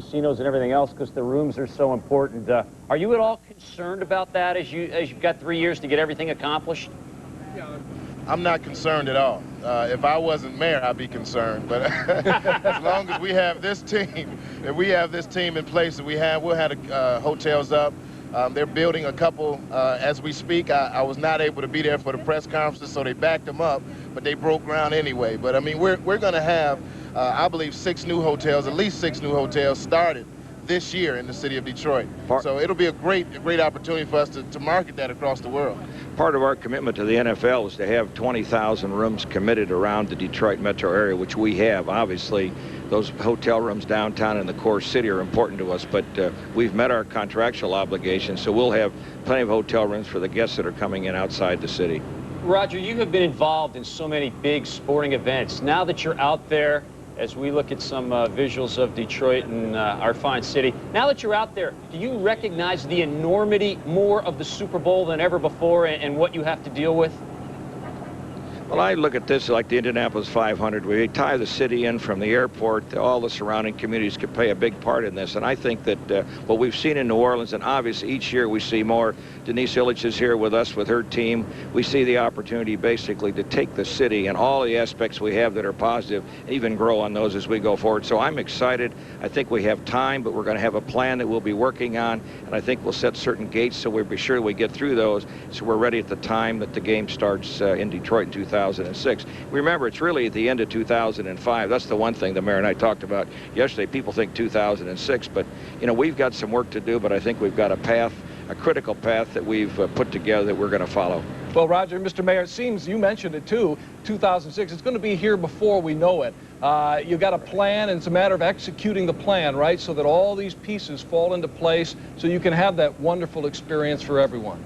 casinos and everything else because the rooms are so important. Are you at all concerned about that as you've got 3 years to get everything accomplished? Yeah, I'm not concerned at all. If I wasn't mayor, I'd be concerned. But as long as we have this team, if we have this team in place that we'll have hotels up. They're building a couple as we speak. I was not able to be there for the press conferences, so they backed them up, but they broke ground anyway. But I mean, we're going to have, I believe, at least six new hotels started this year in the city of Detroit. So it'll be a great opportunity for us to market that across the world. Part of our commitment to the NFL is to have 20,000 rooms committed around the Detroit metro area, which we have. Obviously, those hotel rooms downtown in the core city are important to us, but we've met our contractual obligations, so we'll have plenty of hotel rooms for the guests that are coming in outside the city. Roger, you have been involved in so many big sporting events. Now that you're out there, as we look at some visuals of Detroit and our fine city, now that you're out there, do you recognize the enormity more of the Super Bowl than ever before and what you have to deal with? Well, I look at this like the Indianapolis 500. We tie the city in from the airport. All the surrounding communities could play a big part in this. And I think that what we've seen in New Orleans, and obviously each year we see more. Denise Illich is here with us with her team. We see the opportunity basically to take the city and all the aspects we have that are positive and even grow on those as we go forward. So I'm excited. I think we have time, but we're going to have a plan that we'll be working on. And I think we'll set certain gates so we'll be sure we get through those so we're ready at the time that the game starts in Detroit in 2006. Remember, it's really at the end of 2005. That's the one thing the mayor and I talked about yesterday. People think 2006, but you know, we've got some work to do, but I think we've got a path, a critical path that we've put together that we're going to follow. Well, Roger, Mr. Mayor, it seems you mentioned it too, 2006. It's going to be here before we know it. You've got a plan, and it's a matter of executing the plan, right, so that all these pieces fall into place so you can have that wonderful experience for everyone.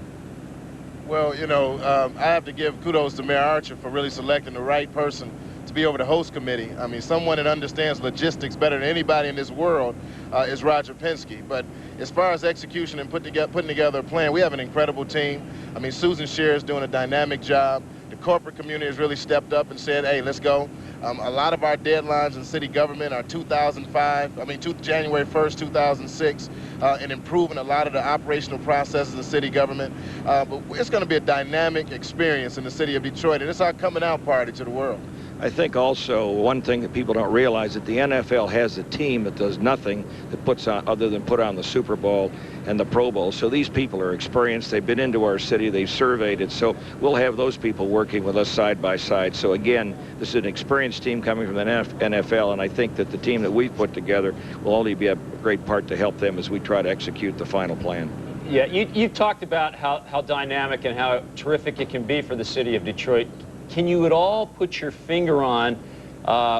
Well, you know, I have to give kudos to Mayor Archer for really selecting the right person to be over the host committee. I mean, someone that understands logistics better than anybody in this world is Roger Penske. But as far as execution and putting together a plan, we have an incredible team. I mean, Susan Scheer is doing a dynamic job. The corporate community has really stepped up and said, hey, let's go. A lot of our deadlines in city government are January 1st, 2006, and improving a lot of the operational processes in city government. But it's going to be a dynamic experience in the city of Detroit, and it's our coming out party to the world. I think also one thing that people don't realize that the NFL has a team that does nothing that puts on other than put on the Super Bowl and the Pro Bowl. So these people are experienced. They've been into our city. They've surveyed it. So we'll have those people working with us side by side. So again, this is an experienced team coming from the NFL, and I think that the team that we've put together will only be a great part to help them as we try to execute the final plan. Yeah, you've talked about how dynamic and how terrific it can be for the city of Detroit. Can you at all put your finger on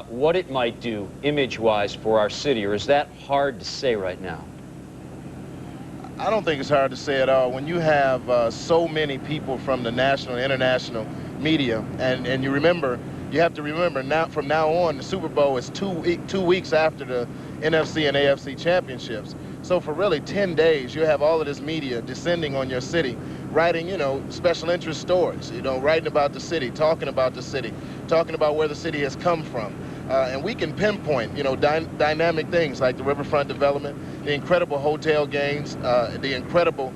what it might do image-wise for our city, or is that hard to say right now? I don't think it's hard to say at all. When you have so many people from the national and international media, and you have to remember now, from now on, the Super Bowl is 2 weeks after the NFC and AFC championships. So for really 10 days, you have all of this media descending on your city, writing, you know, special interest stories, you know, writing about the city, talking about where the city has come from. And we can pinpoint, you know, dynamic things like the riverfront development, the incredible hotel gains, the incredible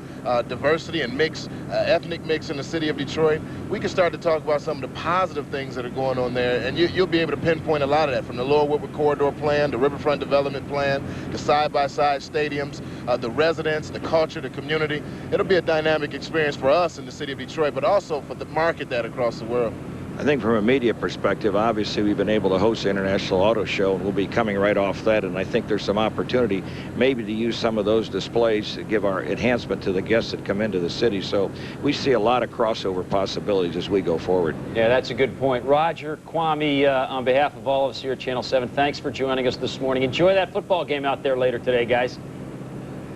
diversity and mix, ethnic mix in the city of Detroit. We can start to talk about some of the positive things that are going on there, and you'll be able to pinpoint a lot of that, from the Lower Woodward Corridor plan, the riverfront development plan, the side-by-side stadiums, the residents, the culture, the community. It'll be a dynamic experience for us in the city of Detroit, but also for the market that across the world. I think from a media perspective, obviously we've been able to host the International Auto Show, and we'll be coming right off that, and I think there's some opportunity maybe to use some of those displays to give our enhancement to the guests that come into the city. So we see a lot of crossover possibilities as we go forward. Yeah, that's a good point. Roger, Kwame, on behalf of all of us here at Channel 7, thanks for joining us this morning. Enjoy that football game out there later today, guys.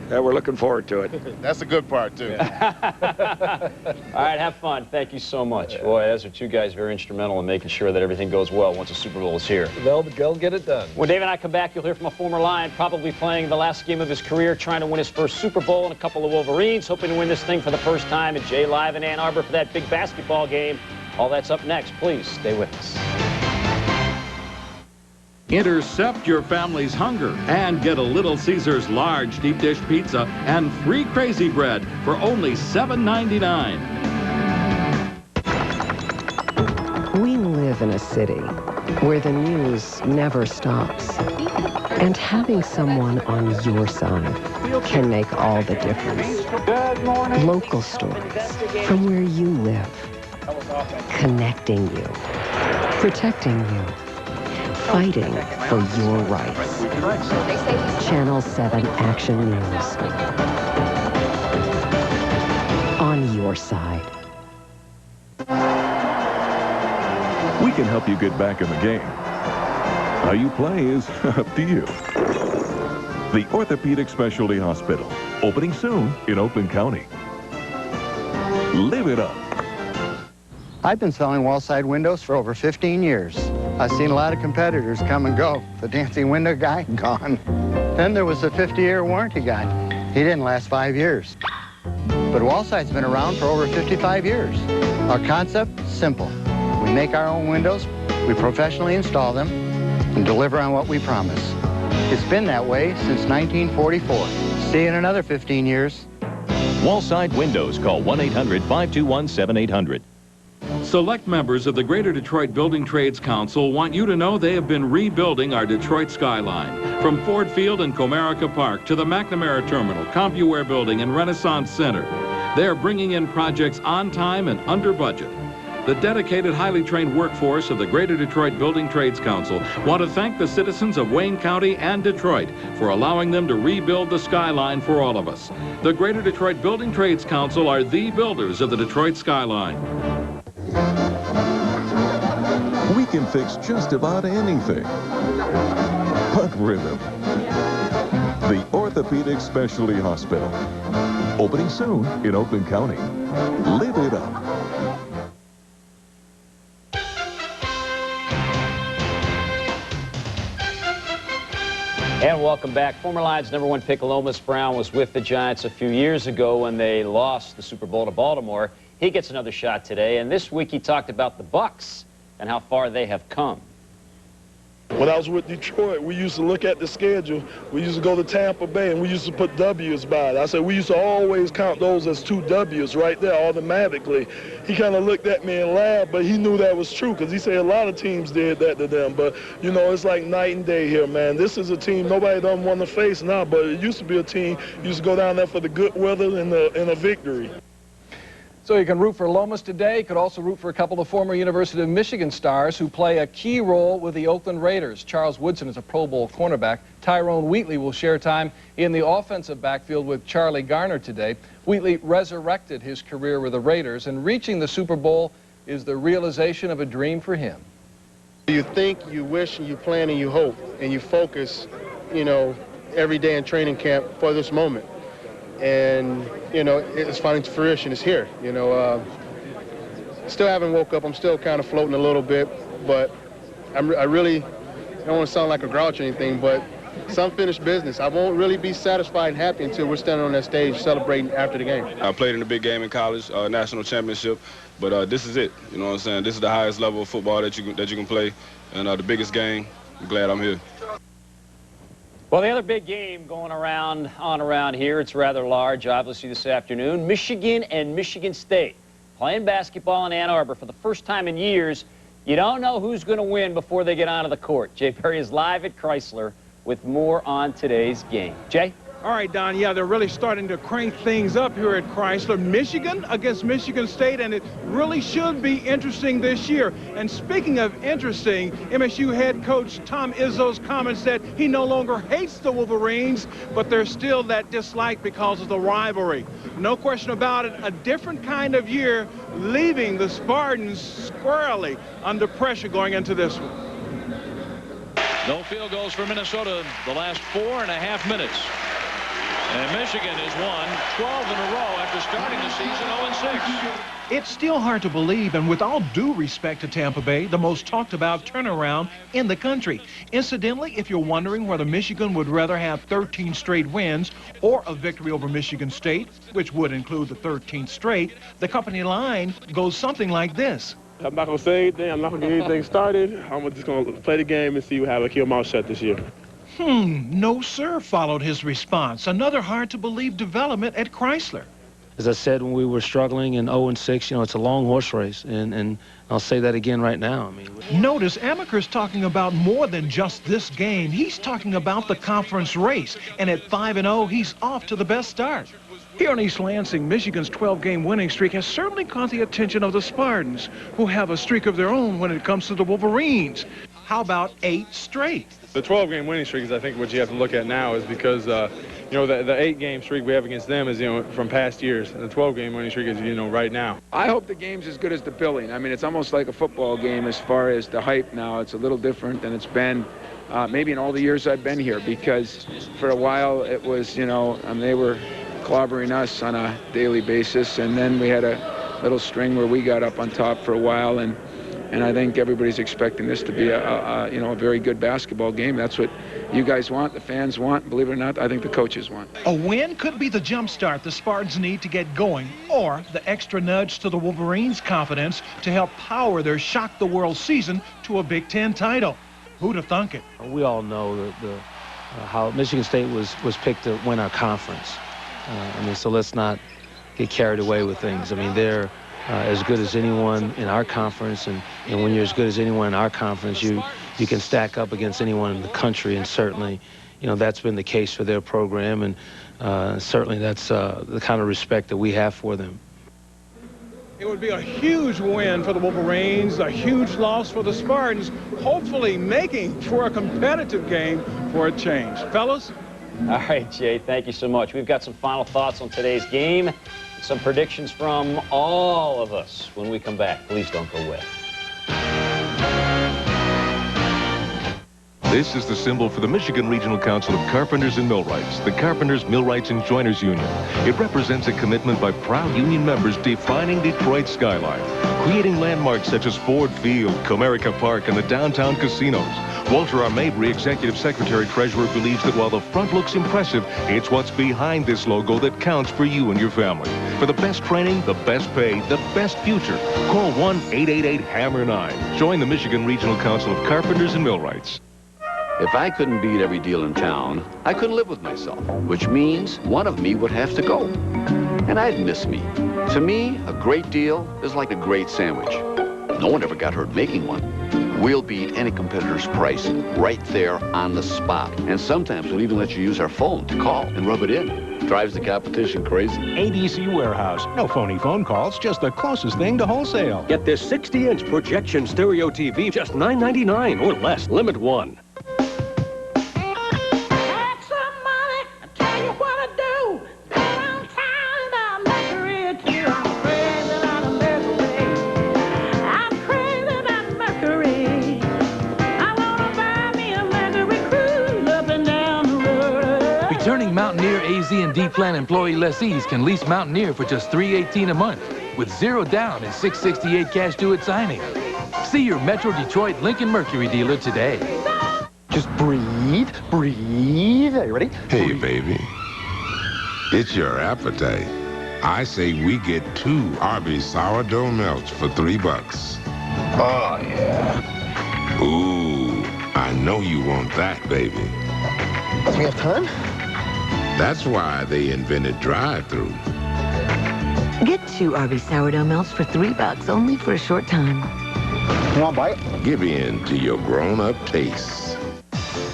Yeah, we're looking forward to it. That's a good part, too. All right, have fun. Thank you so much. Boy, those are two guys very instrumental in making sure that everything goes well once the Super Bowl is here. They'll get it done. When Dave and I come back, you'll hear from a former Lion, probably playing the last game of his career, trying to win his first Super Bowl, and a couple of Wolverines, hoping to win this thing for the first time at J Live in Ann Arbor for that big basketball game. All that's up next. Please stay with us. Intercept your family's hunger and get a Little Caesars large deep dish pizza and free Crazy Bread for only $7.99. We live in a city where the news never stops. And having someone on your side can make all the difference. Local stories from where you live. Connecting you. Protecting you. Fighting for your rights. Channel 7 Action News. On your side. We can help you get back in the game. How you play is up to you. The Orthopedic Specialty Hospital, opening soon in Oakland County. Live it up. I've been selling wall-side windows for over 15 years. I've seen a lot of competitors come and go. The dancing window guy, gone. Then there was the 50-year warranty guy. He didn't last 5 years. But wall-side's been around for over 55 years. Our concept, simple. We make our own windows, we professionally install them, and deliver on what we promise. It's been that way since 1944. See you in another 15 years. Wallside Windows. Call 1-800-521-7800. Select members of the Greater Detroit Building Trades Council want you to know they have been rebuilding our Detroit skyline. From Ford Field and Comerica Park to the McNamara Terminal, CompuWare Building, and Renaissance Center. They are bringing in projects on time and under budget. The dedicated, highly trained workforce of the Greater Detroit Building Trades Council want to thank the citizens of Wayne County and Detroit for allowing them to rebuild the skyline for all of us. The Greater Detroit Building Trades Council are the builders of the Detroit skyline. We can fix just about anything but rhythm. The Orthopedic Specialty Hospital, opening soon in Oakland County. Live it up. And welcome back. Former Lions #1 pick Lomas Brown was with the Giants a few years ago when they lost the Super Bowl to Baltimore. He gets another shot today, and this week he talked about the Bucs and how far they have come. When I was with Detroit, we used to look at the schedule. We used to go to Tampa Bay, and we used to put W's by it. I said we used to always count those as 2 W's right there automatically. He kind of looked at me and laughed, but he knew that was true because he said a lot of teams did that to them. But, you know, it's like night and day here, man. This is a team nobody doesn't want to face now, but it used to be a team used to go down there for the good weather and a victory. So you can root for Lomas today. You could also root for a couple of former University of Michigan stars who play a key role with the Oakland Raiders. Charles Woodson is a Pro Bowl cornerback. Tyrone Wheatley will share time in the offensive backfield with Charlie Garner today. Wheatley resurrected his career with the Raiders, and reaching the Super Bowl is the realization of a dream for him. You think, you wish, and you plan, and you hope, and you focus, you know, every day in training camp for this moment. And, you know, it's finally to fruition. It's here. You know, still haven't woke up. I'm still kind of floating a little bit, but I really don't want to sound like a grouch or anything, but it's unfinished business. I won't really be satisfied and happy until we're standing on that stage celebrating after the game. I played in a big game in college, national championship, but this is it. You know what I'm saying? This is the highest level of football that you can play, and the biggest game. I'm glad I'm here. Well, the other big game going around here, it's rather large, obviously, this afternoon. Michigan and Michigan State playing basketball in Ann Arbor for the first time in years. You don't know who's going to win before they get onto the court. Jay Perry is live at Chrysler with more on today's game. Jay? All right, Don, yeah, they're really starting to crank things up here at Chrysler. Michigan against Michigan State, and it really should be interesting this year. And speaking of interesting, MSU head coach Tom Izzo's comments that he no longer hates the Wolverines, but there's still that dislike because of the rivalry. No question about it, a different kind of year, leaving the Spartans squarely under pressure going into this one. No field goals for Minnesota the last 4.5 minutes. And Michigan has won 12 in a row after starting the season 0-6. It's still hard to believe, and with all due respect to Tampa Bay, the most talked about turnaround in the country. Incidentally, if you're wondering whether Michigan would rather have 13 straight wins or a victory over Michigan State, which would include the 13th straight, the company line goes something like this. I'm not going to say anything. I'm not going to get anything started. I'm just going to play the game and see how I keep my mouth shut this year. No, sir, followed his response. Another hard-to-believe development at Chrysler. As I said when we were struggling in 0-6, you know, it's a long horse race, and I'll say that again right now. I mean, notice Amaker's talking about more than just this game. He's talking about the conference race, and at 5-0, he's off to the best start. Here in East Lansing, Michigan's 12-game winning streak has certainly caught the attention of the Spartans, who have a streak of their own when it comes to the Wolverines. How about 8 straight? The 12-game winning streak is, I think, what you have to look at now is because, you know, the 8-game streak we have against them is, you know, from past years. And the 12-game winning streak is, you know, right now. I hope the game's as good as the billing. I mean, it's almost like a football game as far as the hype now. It's a little different than it's been maybe in all the years I've been here, because for a while it was, you know, they were clobbering us on a daily basis, and then we had a little string where we got up on top for a while, and I think everybody's expecting this to be you know, a very good basketball game. That's what you guys want, the fans want, believe it or not, I think the coaches want. A win could be the jump start the Spartans need to get going, or the extra nudge to the Wolverines' confidence to help power their shock-the-world season to a Big Ten title. Who'd have thunk it? We all know how Michigan State was picked to win our conference. I mean, so let's not get carried away with things. I mean, they're as good as anyone in our conference, and when you're as good as anyone in our conference, you can stack up against anyone in the country, and certainly, you know, that's been the case for their program, and certainly that's the kind of respect that we have for them. It would be a huge win for the Wolverines, a huge loss for the Spartans, hopefully making for a competitive game for a change. Fellas? All right, Jay, thank you so much. We've got some final thoughts on today's game, some predictions from all of us when we come back. Please don't go away. This is the symbol for the Michigan Regional Council of Carpenters and Millwrights, the Carpenters, Millwrights, and Joiners Union. It represents a commitment by proud union members defining Detroit's skyline, creating landmarks such as Ford Field, Comerica Park, and the downtown casinos. Walter R. Mabry, Executive Secretary Treasurer, believes that while the front looks impressive, it's what's behind this logo that counts for you and your family. For the best training, the best pay, the best future, call 1-888-HAMMER-9. Join the Michigan Regional Council of Carpenters and Millwrights. If I couldn't beat every deal in town, I couldn't live with myself, which means one of me would have to go. And I'd miss me. To me, a great deal is like a great sandwich. No one ever got hurt making one. We'll beat any competitor's price right there on the spot. And sometimes we'll even let you use our phone to call and rub it in. Drives the competition crazy. ABC Warehouse. No phony phone calls, just the closest thing to wholesale. Get this 60-inch projection stereo TV, just $9.99 or less. Limit 1. Returning Mountaineer AZ and D-Plan employee lessees can lease Mountaineer for just $318 a month with $0 down and $668 cash due at signing. See your Metro Detroit Lincoln Mercury dealer today. Just breathe, breathe. Are you ready? Hey, baby. It's your appetite. I say we get 2 Arby's sourdough melts for $3. Oh, yeah. Ooh, I know you want that, baby. Do we have time? That's why they invented drive-thru. Get 2 Arby's sourdough melts for $3 only for a short time. You want a bite? Give in to your grown-up tastes.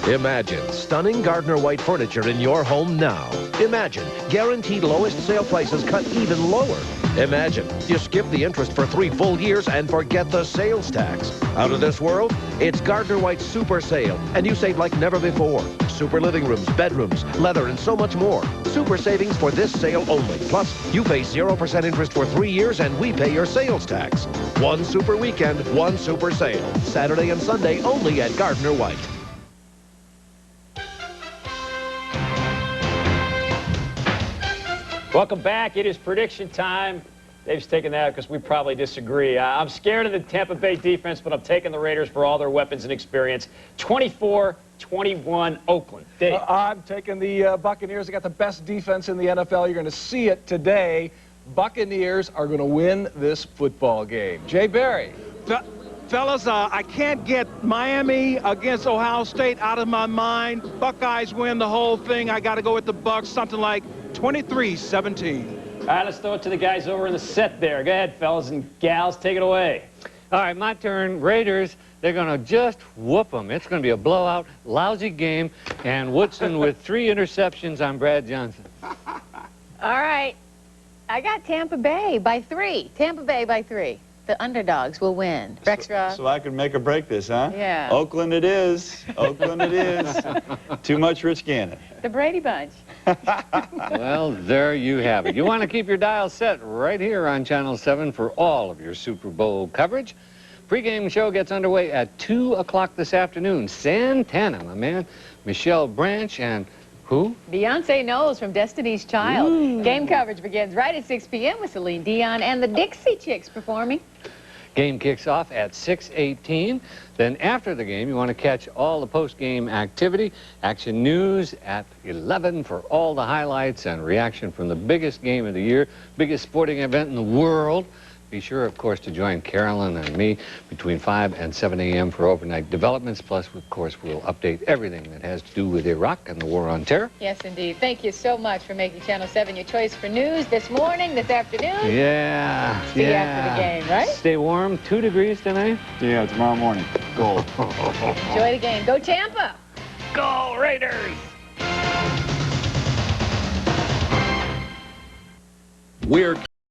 Imagine stunning Gardner White furniture in your home now. Imagine guaranteed lowest sale prices cut even lower. Imagine you skip the interest for 3 full years and forget the sales tax. Out of this world? It's Gardner White's Super Sale, and you save like never before. Super living rooms, bedrooms, leather, and so much more. Super savings for this sale only. Plus, you pay 0% interest for 3 years, and we pay your sales tax. One super weekend, one super sale. Saturday and Sunday only at Gardner White. Welcome back. It is prediction time. Dave's taking that because we probably disagree. I'm scared of the Tampa Bay defense, but I'm taking the Raiders for all their weapons and experience. 24-21 Oakland. Dave. I'm taking the Buccaneers. They got the best defense in the NFL. You're going to see it today. Buccaneers are going to win this football game. Jay Barry. Fellas, I can't get Miami against Ohio State out of my mind. Buckeyes win the whole thing. I got to go with the Bucks, something like 23-17. All right, let's throw it to the guys over in the set there. Go ahead, fellas and gals, take it away. All right, my turn. Raiders, they're going to just whoop them. It's going to be a blowout, lousy game, and Woodson with 3 interceptions on Brad Johnson. All right. I got Tampa Bay by 3. Tampa Bay by 3. The underdogs will win. Rexroth. So I can make or break this, huh? Yeah. Oakland it is. Oakland it is. Too much Rich Gannon. The Brady Bunch. Well, there you have it. You want to keep your dial set right here on Channel 7 for all of your Super Bowl coverage. Pre-game show gets underway at 2 o'clock this afternoon. Santana, my man, Michelle Branch, and who? Beyonce Knowles from Destiny's Child. Ooh. Game coverage begins right at 6 p.m. with Celine Dion and the Dixie Chicks performing. Game kicks off at 6:18. Then after the game, you want to catch all the post-game activity. Action News at 11 for all the highlights and reaction from the biggest game of the year, biggest sporting event in the world. Be sure, of course, to join Carolyn and me between 5 and 7 a.m. for overnight developments. Plus, of course, we'll update everything that has to do with Iraq and the war on terror. Yes, indeed. Thank you so much for making Channel 7 your choice for news this morning, this afternoon. Yeah. See you after the game, right? Stay warm. 2 degrees tonight? Yeah, tomorrow morning. Gold. Enjoy the game. Go Tampa. Go Raiders. We're